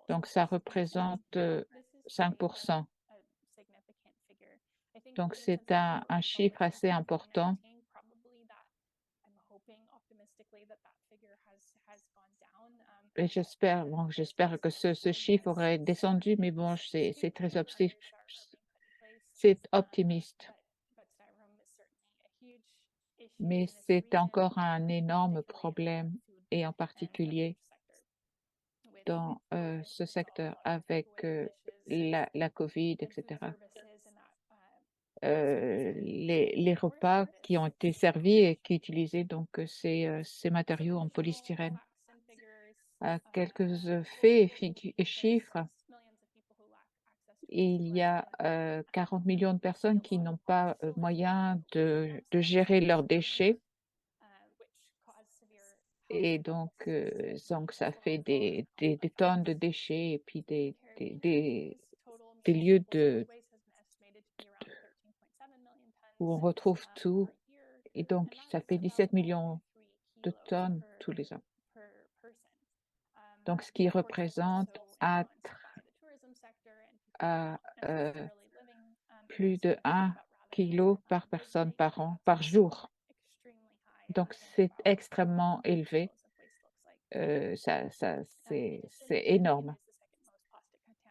Donc ça représente 5%. Donc c'est un chiffre assez important et j'espère que ce chiffre aurait descendu, mais bon, c'est très c'est optimiste. Mais c'est encore un énorme problème et en particulier dans ce secteur avec la COVID, etc. Les repas qui ont été servis et qui utilisaient donc ces matériaux en polystyrène. Quelques faits et chiffres, il y a 40 millions de personnes qui n'ont pas moyen de gérer leurs déchets et donc ça fait des tonnes de déchets et puis des lieux où on retrouve tout et donc ça fait 17 millions de tonnes tous les ans. Donc ce qui représente à, plus de 1 kilo par personne par an, par jour. Donc c'est extrêmement élevé, c'est énorme.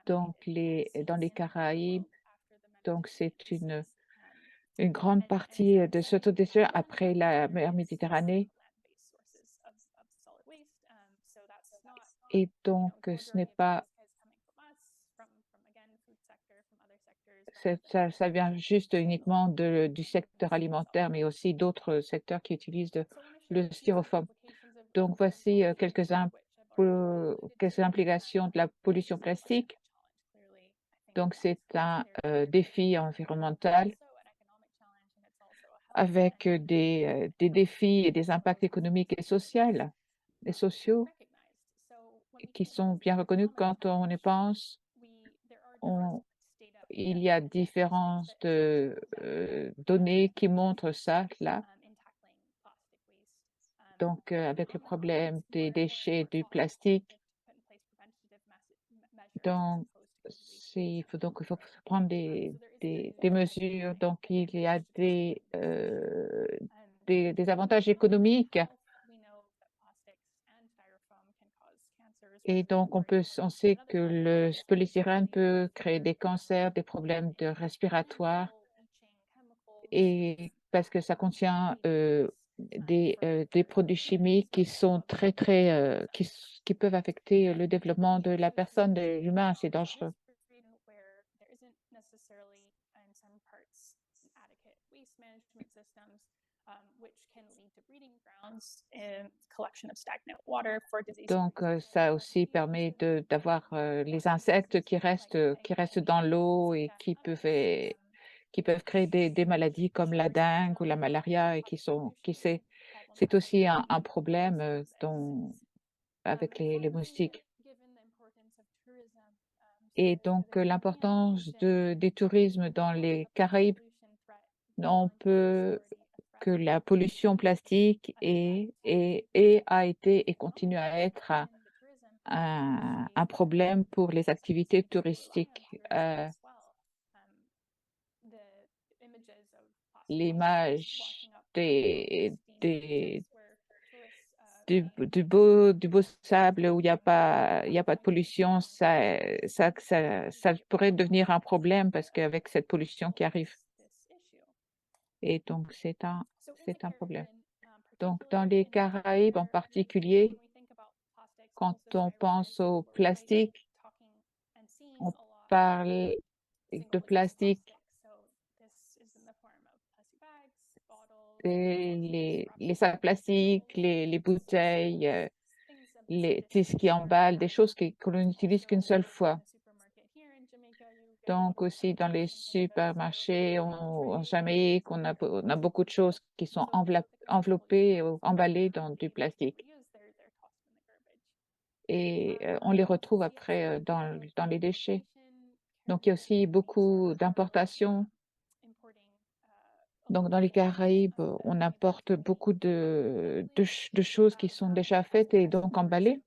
Donc dans les Caraïbes, donc c'est une grande partie de ce taux décès après la mer Méditerranée et donc ce n'est pas ça vient juste uniquement du secteur alimentaire, mais aussi d'autres secteurs qui utilisent le styrofoam. Donc voici quelques implications de la pollution plastique. Donc c'est un défi environnemental avec des défis et des impacts économiques et sociaux qui sont bien reconnus quand on y pense. On, il y a différentes données qui montrent ça, là. Donc, avec le problème des déchets du plastique, donc il faut prendre des mesures. Donc, il y a des avantages économiques et donc on sait que le polystyrène peut créer des cancers, des problèmes respiratoires et parce que ça contient des produits chimiques qui sont qui peuvent affecter le développement de la personne, de l'humain, c'est dangereux. Donc, ça aussi permet d'avoir les insectes qui restent dans l'eau et qui peuvent créer des maladies comme la dengue ou la malaria et c'est aussi un problème avec les moustiques. Et donc, l'importance des tourismes dans les Caraïbes, on peut que la pollution plastique a été et continue à être un problème pour les activités touristiques. L'image des du beau sable où il y a pas de pollution, ça pourrait devenir un problème parce qu'avec cette pollution qui arrive et donc c'est un problème. Donc dans les Caraïbes en particulier, quand on pense au plastique, on parle de plastique et les sacs plastiques, les bouteilles, tout ce qui emballe, des choses que l'on n'utilise qu'une seule fois. Donc aussi dans les supermarchés, en Jamaïque, on a beaucoup de choses qui sont enveloppées ou emballées dans du plastique et on les retrouve après dans les déchets. Donc il y a aussi beaucoup d'importations. Donc dans les Caraïbes, on importe beaucoup de choses qui sont déjà faites et donc emballées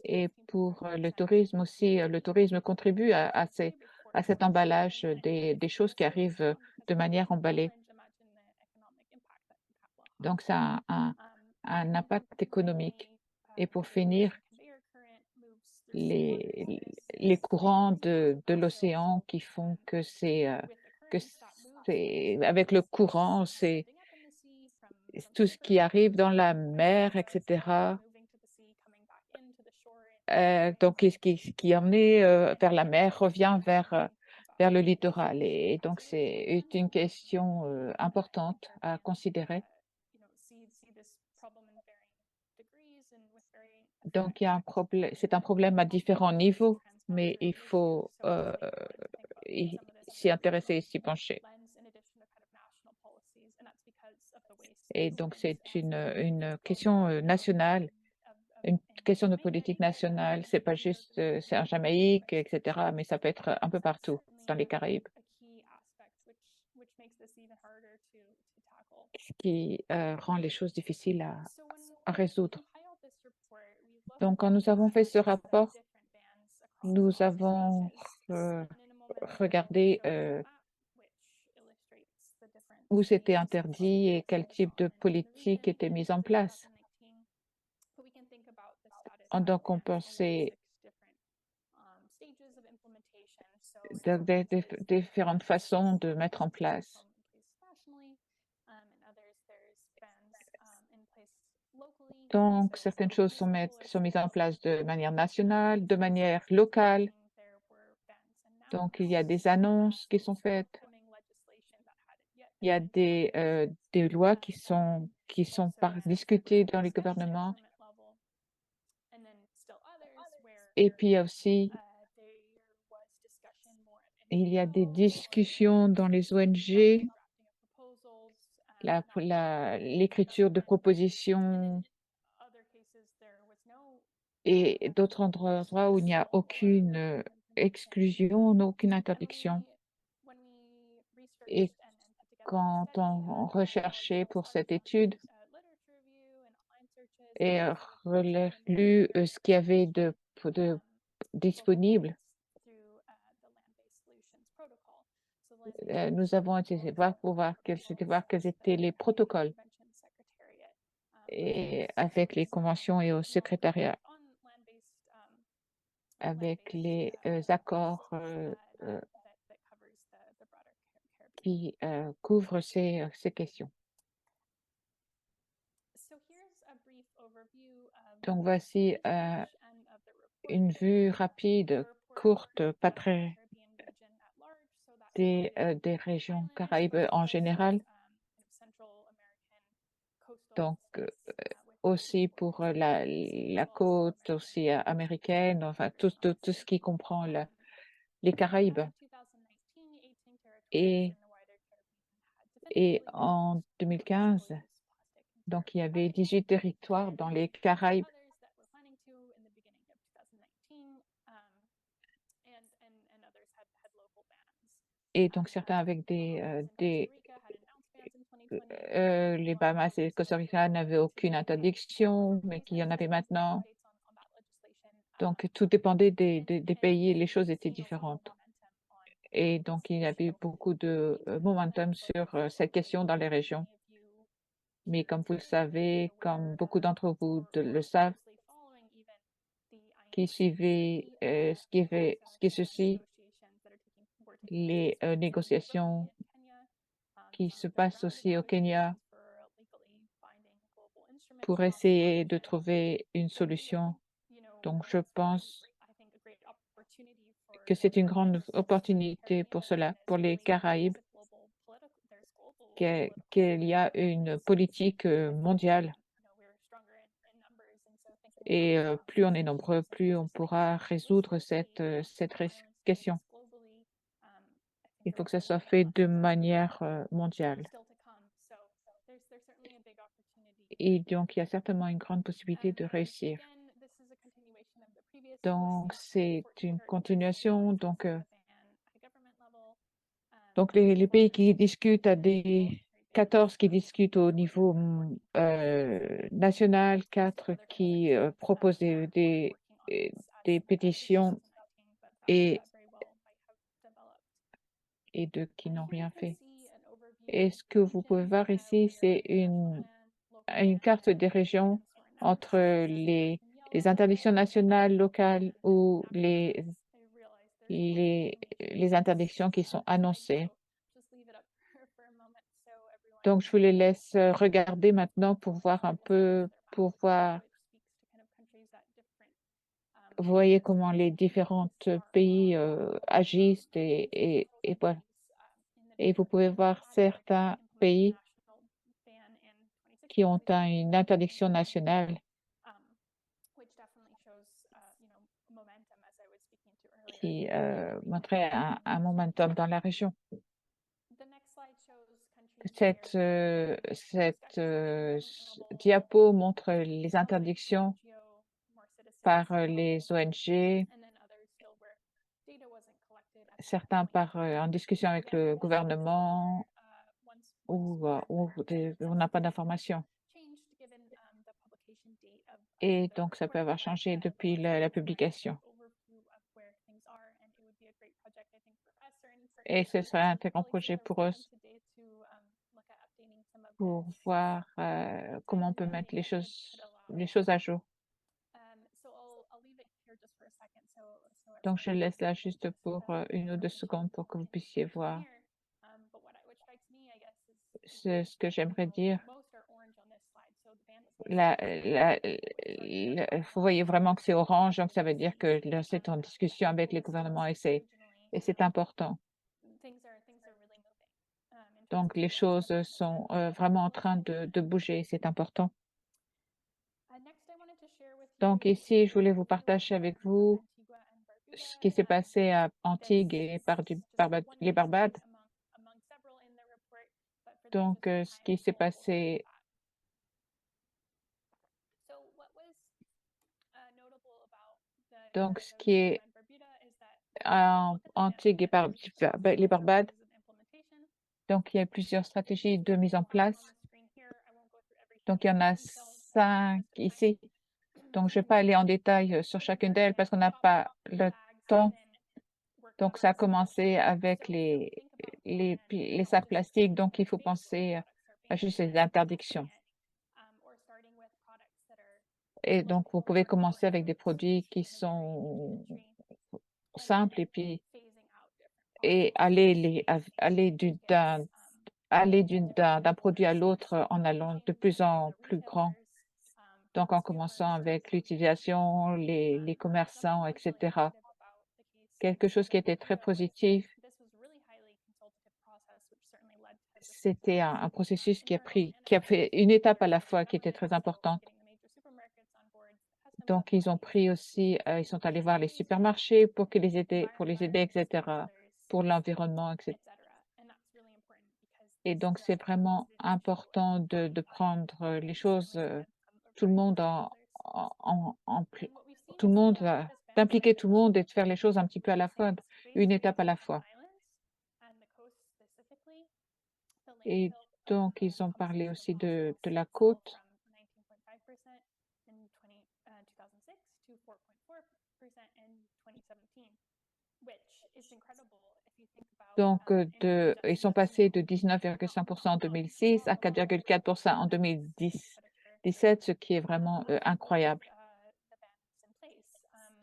Et pour le tourisme aussi, le tourisme contribue à cet emballage des choses qui arrivent de manière emballée. Donc ça a un impact économique. Et pour finir, les les courants de l'océan qui font que c'est avec le courant, c'est tout ce qui arrive dans la mer et cetera, donc et ce qui est emmené, vers la mer revient vers le littoral et donc c'est une question, importante à considérer. Donc il y a un problème, c'est un problème à différents niveaux, mais il faut, s'y intéresser et s'y pencher. Et donc c'est une question, nationale, une question de politique nationale. C'est pas juste, c'est en Jamaïque et cetera, mais ça peut être un peu partout dans les Caraïbes, ce qui, rend les choses difficiles à résoudre. Donc quand nous avons fait ce rapport, nous avons re regardé, où c'était interdit et quel type de politique était mise en place. Donc on pensait de différentes façons de mettre en place. Donc certaines choses sont mises en place de manière nationale, de manière locale. Donc il y a des annonces qui sont faites. Il y a des lois qui sont discutées dans les gouvernements. Et puis il y a aussi il y a des discussions dans les ONG, l'écriture de propositions et d'autres endroits où il n'y a aucune, exclusion, aucune interdiction. Et quand on recherchait pour cette étude et lu, ce qu'il y avait de disponible, nous avons essayé de voir pour voir quels étaient les protocoles et avec les conventions et au secrétariat, avec les, accords, qui, couvrent ces questions. Donc voici, une vue rapide, courte, pas très des régions Caraïbes en général. Donc, aussi pour, la côte aussi, américaine, enfin tout ce qui comprend les Caraïbes. Et en 2015, donc il y avait 18 territoires dans les Caraïbes et donc certains avec les Bahamas et le Costa Rica n'avaient aucune interdiction, mais qu'il y en avait maintenant. Donc tout dépendait des pays, les choses étaient différentes. Et donc il y avait beaucoup de, momentum sur, cette question dans les régions. Mais comme vous le savez, comme beaucoup d'entre vous le savent, qui suivaient, ce qui est ceci, les, négociations qui se passent aussi au Kenya pour essayer de trouver une solution. Donc je pense que c'est une grande opportunité pour cela, pour les Caraïbes, qu'il y a une politique, mondiale et plus on est nombreux, plus on pourra résoudre cette question. Il faut que ça soit fait de manière, mondiale et donc il y a certainement une grande possibilité de réussir. Donc c'est une continuation, donc les pays qui discutent à des 14 qui discutent au niveau, national, 4 qui, proposent des pétitions et d'eux qui n'ont rien fait. Et ce que vous pouvez voir ici, c'est une carte des régions entre les interdictions nationales, locales ou les interdictions qui sont annoncées. Donc, je vous les laisse regarder maintenant pour voir un peu, pour voir, vous voyez comment les différents pays agissent voilà. Et vous pouvez voir certains pays qui ont une interdiction nationale qui montrait un momentum dans la région. Cette diapo montre les interdictions par les ONG, certains en discussion avec le gouvernement où on n'a pas d'informations. Et donc, ça peut avoir changé depuis la publication. Et ce serait un très grand projet pour eux pour voir comment on peut mettre les choses à jour. Donc, je laisse là juste pour 1 ou 2 secondes pour que vous puissiez voir ce que j'aimerais dire. Vous voyez vraiment que c'est orange, donc ça veut dire que là, c'est en discussion avec les gouvernements et c'est important. Donc, les choses sont vraiment en train de bouger, c'est important. Donc, ici, je voulais vous partager avec vous ce qui s'est passé à Antigua et les Barbades. Donc, ce qui s'est passé donc, ce qui est à Antigua et les Barbades, donc il y a plusieurs stratégies de mise en place. Donc, il y en a 5 ici. Donc, je ne vais pas aller en détail sur chacune d'elles parce qu'on n'a pas le temps. Donc, ça a commencé avec les sacs plastiques. Donc, il faut penser à juste les interdictions. Et donc, vous pouvez commencer avec des produits qui sont simples et aller d'un produit à l'autre en allant de plus en plus grand. Donc, en commençant avec l'utilisation, les commerçants, etc. Quelque chose qui était très positif, c'était un processus qui a fait une étape à la fois qui était très importante. Donc, ils ont pris aussi, ils sont allés voir les supermarchés pour les aider, etc., pour l'environnement, etc. Et donc, c'est vraiment important de prendre les choses, tout le monde tout le monde, d'impliquer tout le monde et de faire les choses un petit peu à la fois, une étape à la fois. Et donc, ils ont parlé aussi de la côte. Donc, ils sont passés de 19,5% en 2006 à 4,4% en 2017, ce qui est vraiment incroyable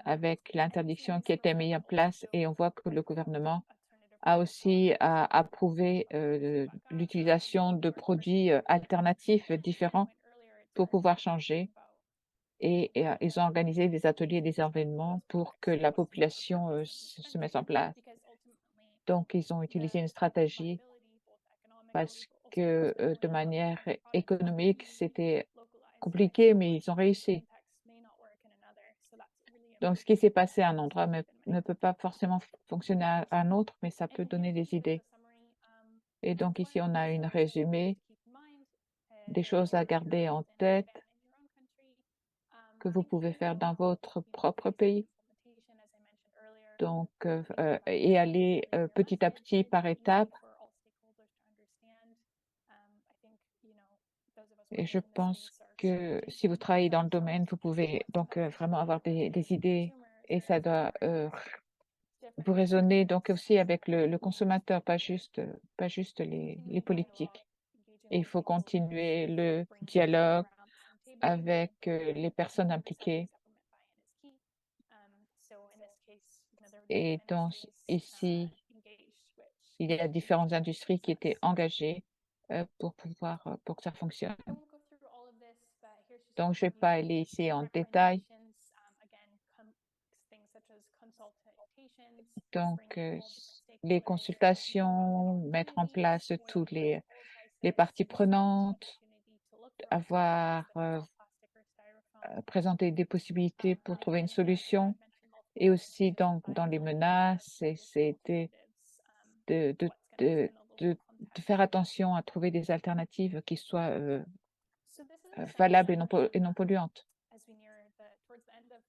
avec l'interdiction qui était mise en place. Et on voit que le gouvernement a aussi approuvé l'utilisation de produits alternatifs différents pour pouvoir changer. Et ils ont organisé des ateliers et des événements pour que la population se mette en place. Donc, ils ont utilisé une stratégie parce que de manière économique, c'était compliqué, mais ils ont réussi. Donc, ce qui s'est passé à un endroit ne peut pas forcément fonctionner à un autre, mais ça peut donner des idées. Et donc, ici, on a un résumé des choses à garder en tête que vous pouvez faire dans votre propre pays. Donc, et aller petit à petit par étapes. Et je pense que si vous travaillez dans le domaine, vous pouvez donc vraiment avoir des idées et ça doit vous raisonner donc aussi avec le consommateur, pas juste les politiques. Et il faut continuer le dialogue avec les personnes impliquées. Et donc, ici, il y a différentes industries qui étaient engagées pour que ça fonctionne. Donc, je ne vais pas aller ici en détail. Donc, les consultations, mettre en place toutes les parties prenantes, avoir présenté des possibilités pour trouver une solution. Et aussi dans les menaces, c'était de, de, de, de, de faire attention à trouver des alternatives qui soient valables et non polluantes.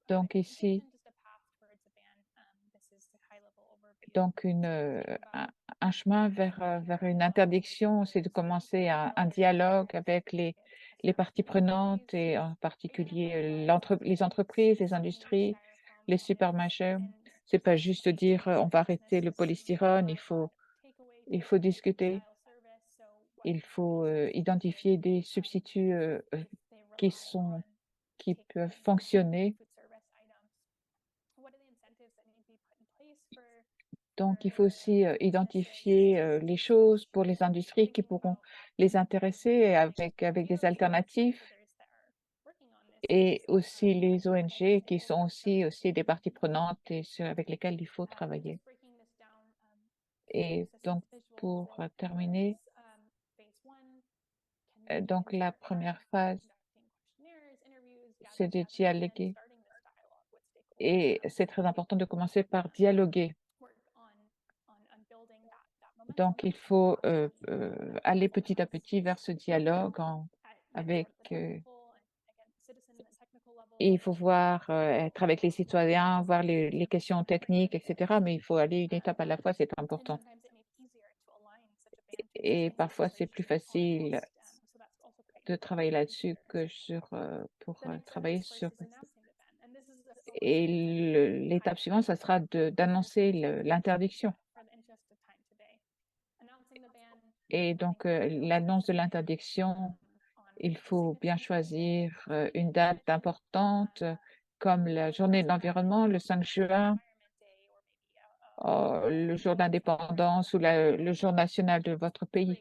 Donc ici, donc un chemin vers une interdiction, c'est de commencer un dialogue avec les parties prenantes et en particulier les entreprises, les industries, les supermarchés. C'est pas juste dire on va arrêter le polystyrène, il faut discuter, il faut identifier des substituts qui qui peuvent fonctionner. Donc, il faut aussi identifier les choses pour les industries qui pourront les intéresser avec des alternatives et aussi les ONG qui sont aussi des parties prenantes et avec lesquelles il faut travailler. Et donc, pour terminer, donc la première phase, c'est de dialoguer. Et c'est très important de commencer par dialoguer. Donc, il faut aller petit à petit vers ce dialogue avec, et il faut voir, être avec les citoyens, voir les questions techniques, etc. Mais il faut aller une étape à la fois, c'est important. Et parfois, c'est plus facile de travailler là-dessus que pour travailler sur. Et l'étape suivante, ça sera d'annoncer l'interdiction. Et donc, l'annonce de l'interdiction, il faut bien choisir une date importante, comme la journée de l'environnement, le 5 juin, le jour d'indépendance ou le jour national de votre pays.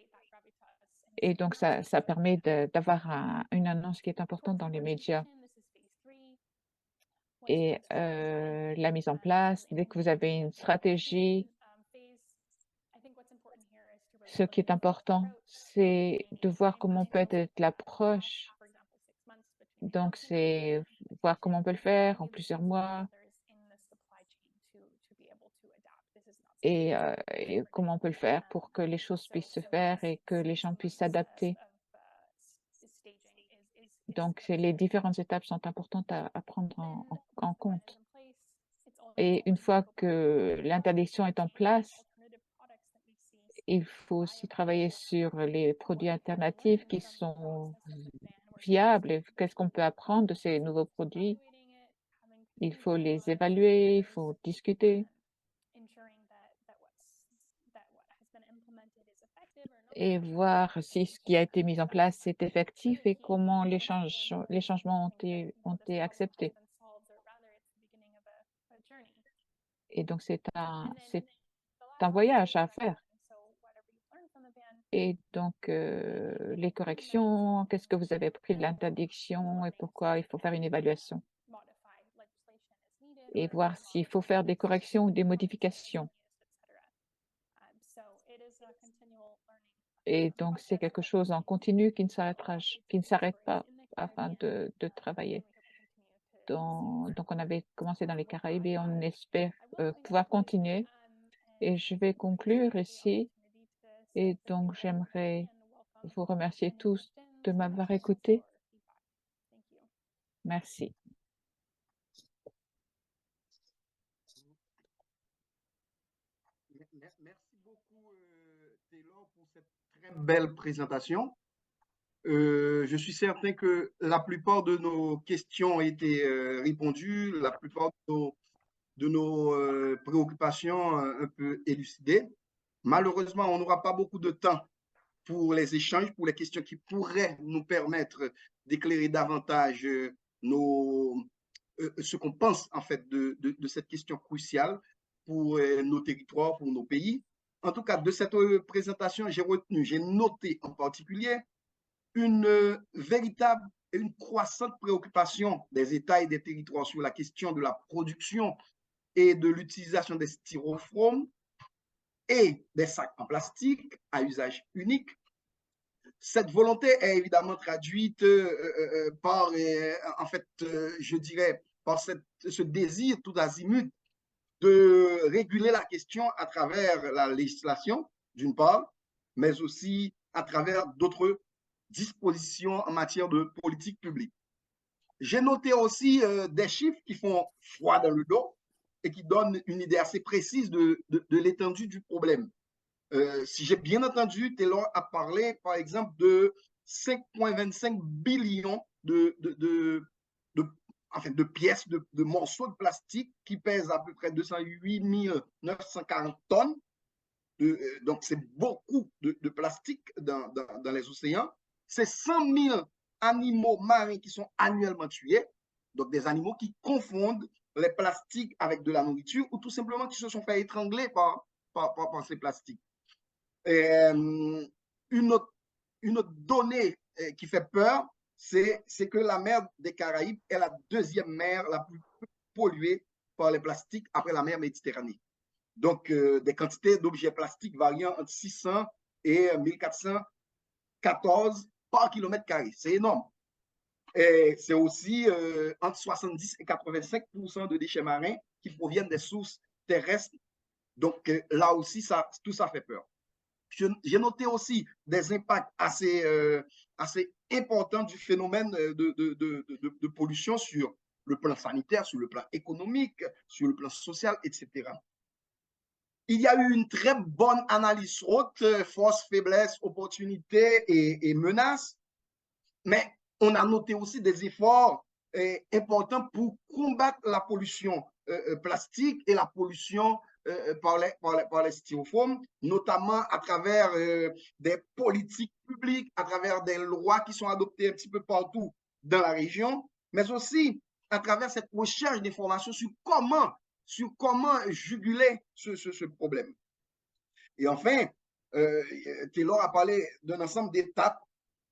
Et donc, ça permet d'avoir une annonce qui est importante dans les médias. Et la mise en place, dès que vous avez une stratégie, ce qui est important, c'est de voir comment peut être l'approche. Donc, c'est voir comment on peut le faire en plusieurs mois et comment on peut le faire pour que les choses puissent se faire et que les gens puissent s'adapter. Donc, les différentes étapes sont importantes à prendre en compte. Et une fois que l'interdiction est en place, il faut aussi travailler sur les produits alternatifs qui sont viables et qu'est-ce qu'on peut apprendre de ces nouveaux produits. Il faut les évaluer, il faut discuter et voir si ce qui a été mis en place est effectif et comment les changements ont été acceptés. Et donc, c'est un voyage à faire. Et donc, les corrections, qu'est-ce que vous avez appris de l'interdiction et pourquoi il faut faire une évaluation et voir s'il faut faire des corrections ou des modifications. Et donc, c'est quelque chose en continu qui ne s'arrête pas afin de travailler. Donc, on avait commencé dans les Caraïbes et on espère pouvoir continuer. Et je vais conclure ici. Et donc, j'aimerais vous remercier tous de m'avoir écouté. Merci. Merci beaucoup, Taylor, pour cette très belle présentation. Je suis certain que la plupart de nos questions ont été répondues, la plupart de nos préoccupations un peu élucidées. Malheureusement, on n'aura pas beaucoup de temps pour les échanges, pour les questions qui pourraient nous permettre d'éclairer davantage ce qu'on pense en fait de cette question cruciale pour nos territoires, pour nos pays. En tout cas, de cette présentation, j'ai noté en particulier une véritable et une croissante préoccupation des États et des territoires sur la question de la production et de l'utilisation des styrofoams et des sacs en plastique à usage unique. Cette volonté est évidemment traduite par, en fait, je dirais, par ce désir tout azimut de réguler la question à travers la législation, d'une part, mais aussi à travers d'autres dispositions en matière de politique publique. J'ai noté aussi des chiffres qui font froid dans le dos et qui donnent une idée assez précise de l'étendue du problème. Si j'ai bien entendu, Taylor a parlé, par exemple, de 5,25 billions de pièces, de morceaux de plastique qui pèsent à peu près 208 940 tonnes. Donc, c'est beaucoup de plastique dans les océans. C'est 100 000 animaux marins qui sont annuellement tués, donc des animaux qui confondent les plastiques avec de la nourriture ou tout simplement qui se sont fait étrangler par ces plastiques. Une autre donnée qui fait peur, c'est que la mer des Caraïbes est la deuxième mer la plus polluée par les plastiques après la mer Méditerranée. Donc, des quantités d'objets plastiques variant entre 600 et 1414 par kilomètre carré. C'est énorme. Et c'est aussi entre 70 et 85% de déchets marins qui proviennent des sources terrestres. Donc, là aussi, tout ça fait peur. J'ai noté aussi des impacts assez importants du phénomène de pollution sur le plan sanitaire, sur le plan économique, sur le plan social, etc. Il y a eu une très bonne analyse SWOT, force, faiblesse, opportunités et menaces, mais on a noté aussi des efforts importants pour combattre la pollution plastique et la pollution par les styrofoams, notamment à travers des politiques publiques, à travers des lois qui sont adoptées un petit peu partout dans la région, mais aussi à travers cette recherche d'informations sur comment juguler ce problème. Et enfin, Taylor a parlé d'un ensemble d'étapes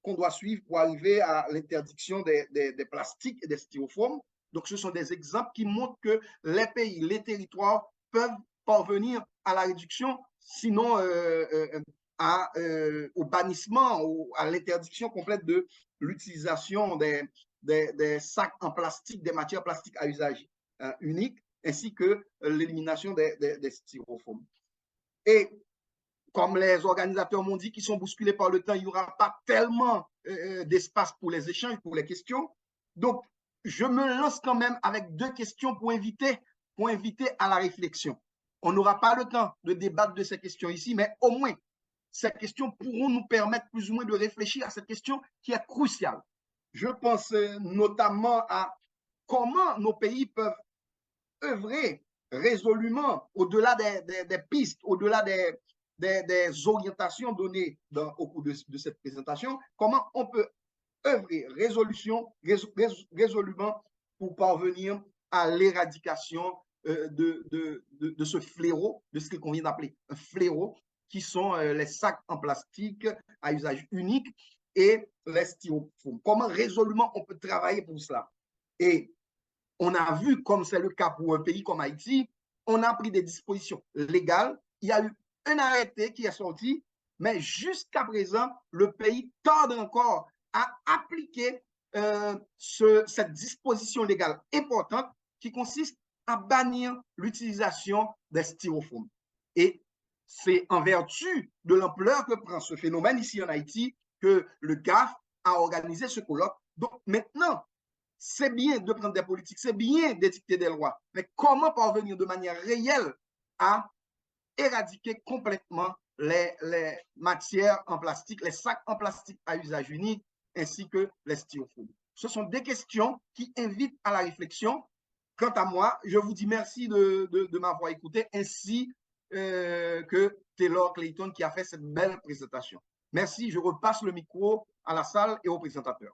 qu'on doit suivre pour arriver à l'interdiction des plastiques et des styrofoams. Donc, ce sont des exemples qui montrent que les pays, les territoires peuvent parvenir à la réduction, sinon au bannissement, à l'interdiction complète de l'utilisation des sacs en plastique, des matières plastiques à usage unique, ainsi que l'élimination des styrofoams. Et comme les organisateurs m'ont dit, qui sont bousculés par le temps, il n'y aura pas tellement d'espace pour les échanges, pour les questions. Donc, je me lance quand même avec 2 questions pour inviter à la réflexion. On n'aura pas le temps de débattre de ces questions ici, mais au moins, ces questions pourront nous permettre plus ou moins de réfléchir à cette question qui est cruciale. Je pense notamment à comment nos pays peuvent œuvrer résolument au-delà des pistes, au-delà des orientations données au cours de cette présentation, comment on peut œuvrer résolument pour parvenir à l'éradication de ce fléau, de ce qu'il convient d'appeler un fléau, qui sont les sacs en plastique à usage unique et les styrofoams. Comment résolument on peut travailler pour cela? Et on a vu, comme c'est le cas pour un pays comme Haïti, on a pris des dispositions légales. Il y a eu un arrêté qui est sorti, mais jusqu'à présent, le pays tarde encore à appliquer cette disposition légale importante qui consiste à bannir l'utilisation des styrofoams. Et c'est en vertu de l'ampleur que prend ce phénomène ici en Haïti que le GAF a organisé ce colloque. Donc maintenant, c'est bien de prendre des politiques, c'est bien d'édicter des lois, mais comment parvenir de manière réelle à éradiquer complètement les matières en plastique, les sacs en plastique à usage unique ainsi que les styrofoams. Ce sont des questions qui invitent à la réflexion. Quant à moi, je vous dis merci de m'avoir écouté, ainsi que Taylor Clayton qui a fait cette belle présentation. Merci, je repasse le micro à la salle et au présentateur.